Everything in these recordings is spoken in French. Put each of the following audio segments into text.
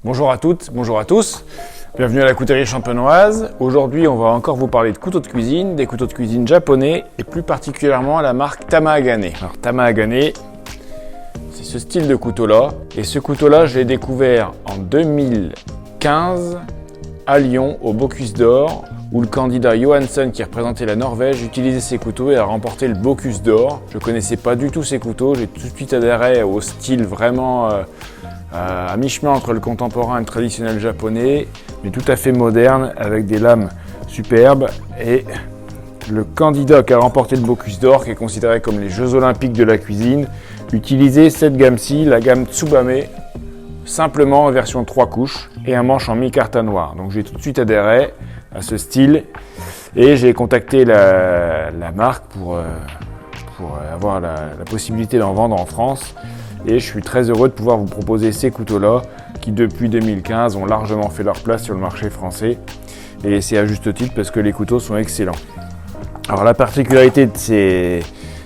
Bonjour à toutes, bonjour à tous, bienvenue à la coutellerie champenoise. Aujourd'hui on va encore vous parler de couteaux de cuisine, des couteaux de cuisine japonais et plus particulièrement la marque Tamahagane. Alors Tamahagane, c'est ce style de couteau là et ce couteau là je l'ai découvert en 2015 à Lyon au Bocuse d'Or où le candidat Johansson qui représentait la Norvège utilisait ces couteaux et a remporté le Bocuse d'Or. Je ne connaissais pas du tout ces couteaux, j'ai tout de suite adhéré au style vraiment à mi-chemin entre le contemporain et le traditionnel japonais, mais tout à fait moderne, avec des lames superbes. Et le candidat qui a remporté le Bocuse d'Or, qui est considéré comme les Jeux Olympiques de la cuisine, utilisait cette gamme-ci, la gamme Tsubame, simplement en version 3 couches et un manche en micarta noir. Donc j'ai tout de suite adhéré à ce style et j'ai contacté la marque pour avoir la possibilité d'en vendre en France. Et je suis très heureux de pouvoir vous proposer ces couteaux-là qui depuis 2015 ont largement fait leur place sur le marché français. Et c'est à juste titre parce que les couteaux sont excellents. Alors la particularité de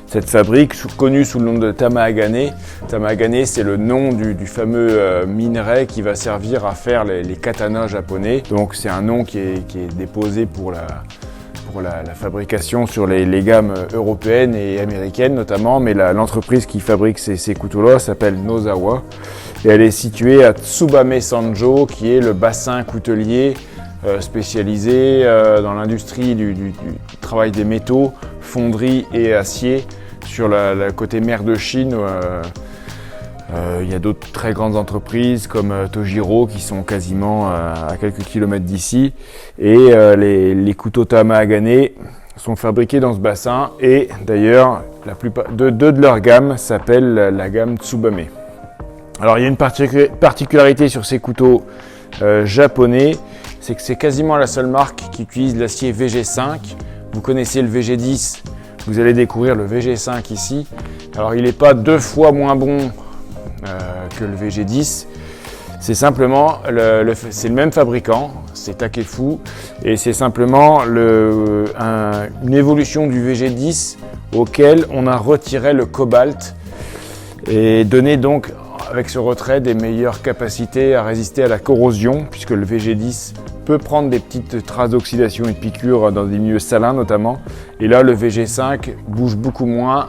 cette fabrique, connue sous le nom de Tamahagane, Tamahagane c'est le nom du fameux minerai qui va servir à faire les katanas japonais. Donc c'est un nom qui est déposé pour la fabrication sur les gammes européennes et américaines notamment, mais l'entreprise qui fabrique ces couteaux-là s'appelle Nozawa et elle est située à Tsubame Sanjo qui est le bassin coutelier spécialisé dans l'industrie du travail des métaux, fonderie et acier sur la côté mer de Chine. Il y a d'autres très grandes entreprises comme Tojiro qui sont quasiment à quelques kilomètres d'ici et les couteaux Tamahagane sont fabriqués dans ce bassin et d'ailleurs deux de leur gamme s'appellent la gamme Tsubame. Alors il y a une particularité sur ces couteaux japonais, c'est que c'est quasiment la seule marque qui utilise l'acier VG5. Vous connaissez le VG10, vous allez découvrir le VG5 ici. Alors il n'est pas 2 fois moins bon que le VG10, c'est simplement c'est le même fabricant, c'est Takefu, et c'est simplement une évolution du VG10 auquel on a retiré le cobalt et donné donc avec ce retrait des meilleures capacités à résister à la corrosion puisque le VG10 peut prendre des petites traces d'oxydation et de piqûres dans des milieux salins notamment, et là le VG5 bouge beaucoup moins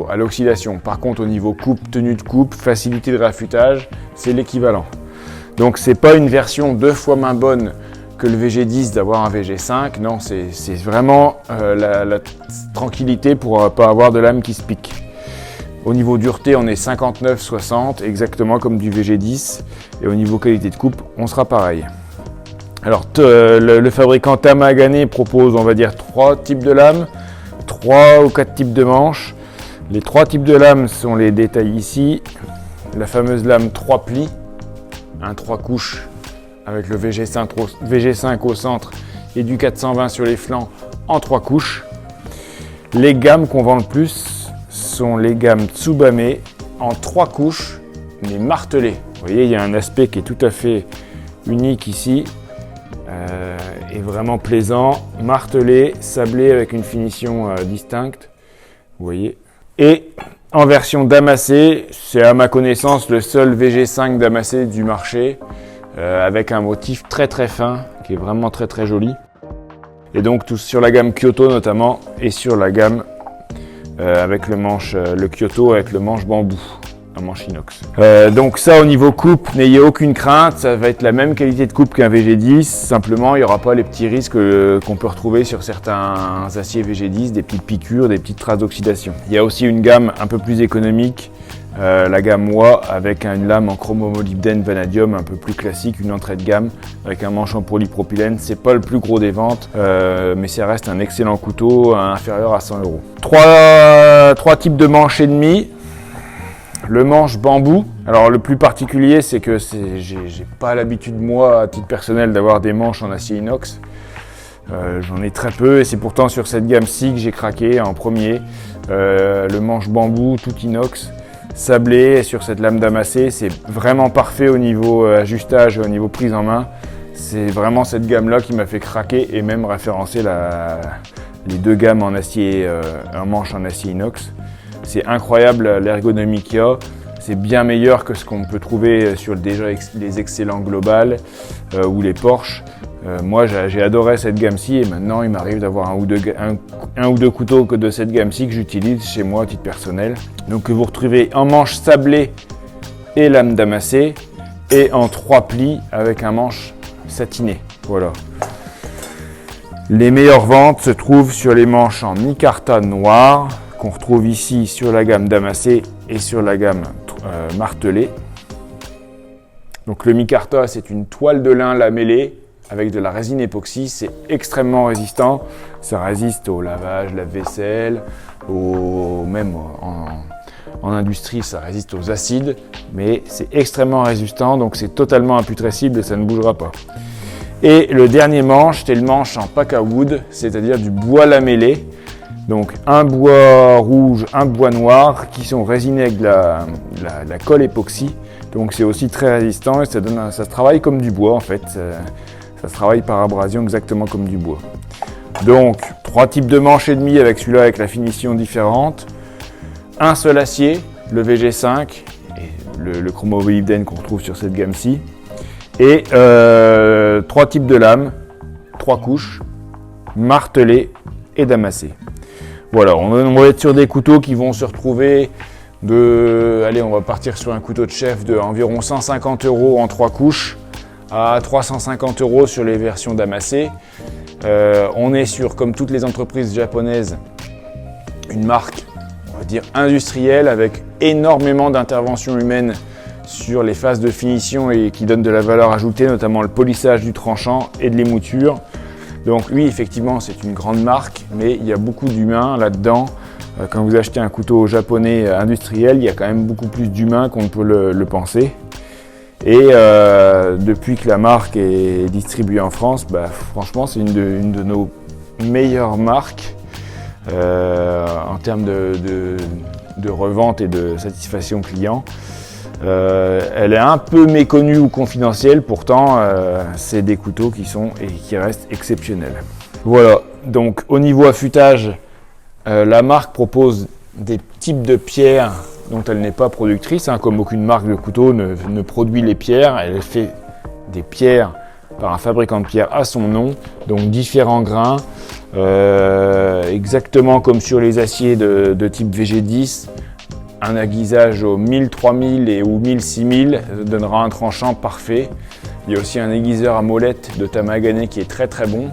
à l'oxydation. Par contre, au niveau coupe, tenue de coupe, facilité de réaffûtage, c'est l'équivalent. Donc, c'est pas une version 2 fois moins bonne que le VG10 d'avoir un VG5. Non, c'est vraiment la tranquillité pour pas avoir de lame qui se pique. Au niveau dureté, on est 59-60, exactement comme du VG10. Et au niveau qualité de coupe, on sera pareil. Alors, le fabricant Tamahagane propose, on va dire, 3 types de lames, 3 ou 4 types de manches. Les 3 types de lames sont les détails ici. La fameuse lame 3 plis, 3 couches avec le VG5 au centre et du 420 sur les flancs en 3 couches. Les gammes qu'on vend le plus sont les gammes Tsubame en 3 couches mais martelées. Vous voyez, il y a un aspect qui est tout à fait unique ici et vraiment plaisant, martelé, sablé avec une finition distincte. Vous voyez. Et en version damassée, c'est à ma connaissance le seul VG5 damassé du marché avec un motif très très fin qui est vraiment très très joli. Et donc tout sur la gamme Kyoto notamment et sur la gamme avec le Kyoto avec le manche bambou, un manche inox. Donc ça au niveau coupe, n'ayez aucune crainte, ça va être la même qualité de coupe qu'un VG10, simplement il n'y aura pas les petits risques qu'on peut retrouver sur certains aciers VG10, des petites piqûres, des petites traces d'oxydation. Il y a aussi une gamme un peu plus économique, la gamme WA avec une lame en chromomolybdène vanadium un peu plus classique, une entrée de gamme avec un manche en polypropylène. C'est pas le plus gros des ventes, mais ça reste un excellent couteau inférieur à 100 €. 3 types de manches et demi. Le manche bambou, alors le plus particulier c'est que j'ai pas l'habitude moi à titre personnel d'avoir des manches en acier inox. J'en ai très peu et c'est pourtant sur cette gamme-ci que j'ai craqué en premier. Le manche bambou tout inox, sablé sur cette lame damassée, c'est vraiment parfait au niveau ajustage et au niveau prise en main. C'est vraiment cette gamme-là qui m'a fait craquer et même référencer les 2 gammes en acier, un manche en acier inox. C'est incroyable l'ergonomie qu'il y a. c'est bien meilleur que ce qu'on peut trouver sur les excellents Global ou les Porsche. Moi j'ai adoré cette gamme-ci et maintenant il m'arrive d'avoir un ou deux couteaux de cette gamme-ci que j'utilise chez moi à titre personnel. Donc que vous retrouvez en manche sablée et lame damassée et en 3 plis avec un manche satiné. Voilà. Les meilleures ventes se trouvent sur les manches en micarta noir qu'on retrouve ici sur la gamme damassée et sur la gamme martelée. Donc le micarta, c'est une toile de lin lamellée avec de la résine époxy, c'est extrêmement résistant, ça résiste au lavage, lave-vaisselle, même en industrie, ça résiste aux acides, mais c'est extrêmement résistant, donc c'est totalement imputrescible et ça ne bougera pas. Et le dernier manche, c'est le manche en paca wood, c'est-à-dire du bois lamellé, donc un bois rouge, un bois noir qui sont résinés avec de la colle époxy, donc c'est aussi très résistant et ça se travaille comme du bois en fait. Ça se travaille par abrasion exactement comme du bois. Donc, 3 types de manches et demi avec celui-là avec la finition différente. Un seul acier, le VG5 et le chromo-molybdène qu'on retrouve sur cette gamme-ci. Et 3 types de lames, 3 couches, martelées et damassées. Voilà, on va être sur des couteaux qui vont se retrouver allez, on va partir sur un couteau de chef de environ 150 € en 3 couches. À 350 € sur les versions damassées. On est sur, comme toutes les entreprises japonaises, une marque, on va dire, industrielle avec énormément d'interventions humaines sur les phases de finition et qui donnent de la valeur ajoutée, notamment le polissage du tranchant et de l'émouture. Donc oui, effectivement, c'est une grande marque, mais il y a beaucoup d'humains là-dedans. Quand vous achetez un couteau japonais industriel, il y a quand même beaucoup plus d'humains qu'on ne peut le penser. Et depuis que la marque est distribuée en France, franchement c'est une de nos meilleures marques en termes de revente et de satisfaction client. Elle est un peu méconnue ou confidentielle, pourtant c'est des couteaux qui restent exceptionnels. Voilà, donc au niveau affûtage, la marque propose des types de pierres dont elle n'est pas productrice, comme aucune marque de couteau ne produit les pierres. Elle fait des pierres par un fabricant de pierres à son nom, donc différents grains, exactement comme sur les aciers de type VG10. Un aiguisage au 1000, 3000 ou 1000, 6000 donnera un tranchant parfait. Il y a aussi un aiguiseur à molette de Tamagane qui est très très bon.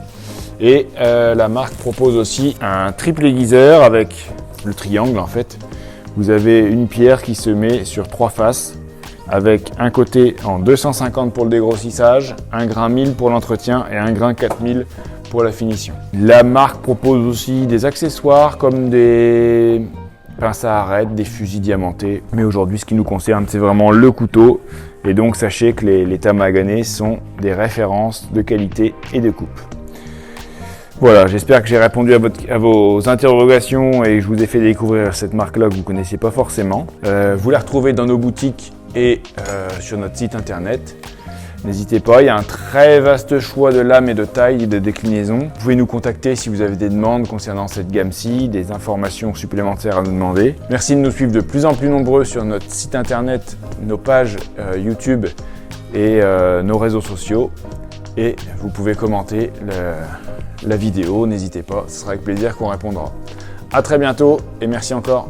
Et la marque propose aussi un triple aiguiseur avec le triangle en fait. Vous avez une pierre qui se met sur 3 faces avec un côté en 250 pour le dégrossissage, un grain 1000 pour l'entretien et un grain 4000 pour la finition. La marque propose aussi des accessoires comme des pinces à arête, des fusils diamantés. Mais aujourd'hui, ce qui nous concerne, c'est vraiment le couteau. Et donc, sachez que les Tamagane sont des références de qualité et de coupe. Voilà, j'espère que j'ai répondu à vos interrogations et que je vous ai fait découvrir cette marque-là que vous ne connaissiez pas forcément. Vous la retrouvez dans nos boutiques et sur notre site internet. N'hésitez pas, il y a un très vaste choix de lames et de tailles et de déclinaisons. Vous pouvez nous contacter si vous avez des demandes concernant cette gamme-ci, des informations supplémentaires à nous demander. Merci de nous suivre de plus en plus nombreux sur notre site internet, nos pages YouTube et nos réseaux sociaux. Et vous pouvez commenter la vidéo, n'hésitez pas, ce sera avec plaisir qu'on répondra. À très bientôt et merci encore.